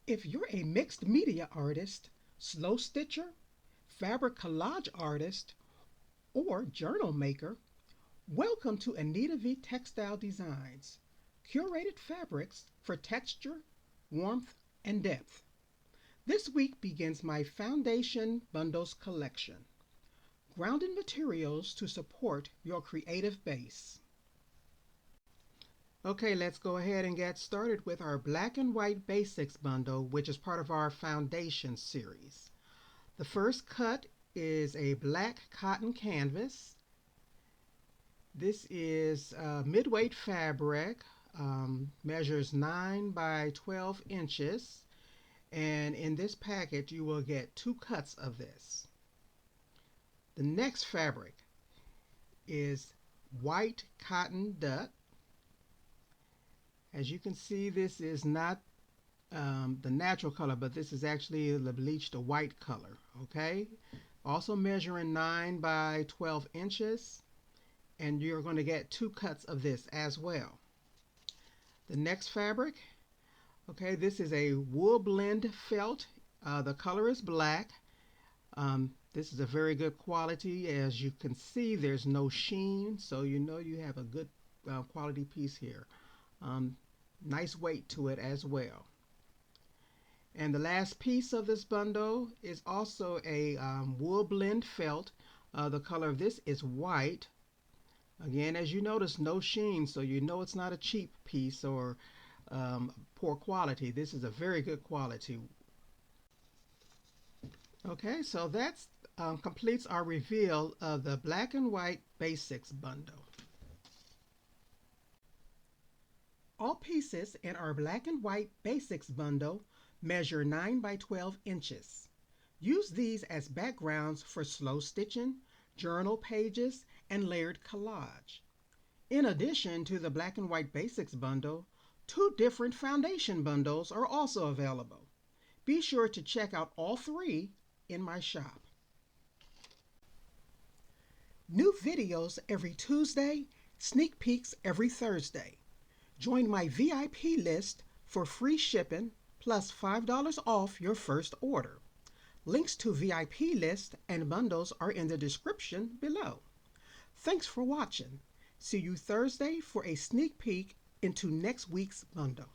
If you're a mixed media artist, slow stitcher, fabric collage artist, or journal maker, welcome to Anitavee Textile Designs, curated fabrics for texture, warmth, and depth. This week begins my Foundation Bundles collection, grounded materials to support your creative base. Okay, let's go ahead and get started with our Black and White Basics bundle, which is part of our Foundation series. The first cut is a black cotton canvas. This is mid-weight fabric, measures 9 by 12 inches, and in this package you will get 2 cuts of this. The next fabric is white cotton duck. As you can see, this is not the natural color, but this is actually the bleached white color. Okay, also measuring 9 by 12 inches, and you're going to get 2 cuts of this as well. The next fabric, okay, this is a wool blend felt. The color is black. This is a very good quality. As you can see, there's no sheen, so you know you have a good quality piece here. Nice weight to it as well. And the last piece of this bundle is also a wool blend felt. The color of this is white. Again, as you notice, no sheen, so you know it's not a cheap piece or poor quality. This is a very good quality. Okay, so that completes our reveal of the Black and White Basics bundle. All pieces in our Black and White Basics bundle measure 9 by 12 inches. Use these as backgrounds for slow stitching, journal pages, and layered collage. In addition to the Black and White Basics bundle, 2 different foundation bundles are also available. Be sure to check out all 3 in my shop. New videos every Tuesday, sneak peeks every Thursday. Join my VIP list for free shipping plus $5 off your first order. Links to VIP list and bundles are in the description below. Thanks for watching. See you Thursday for a sneak peek into next week's bundle.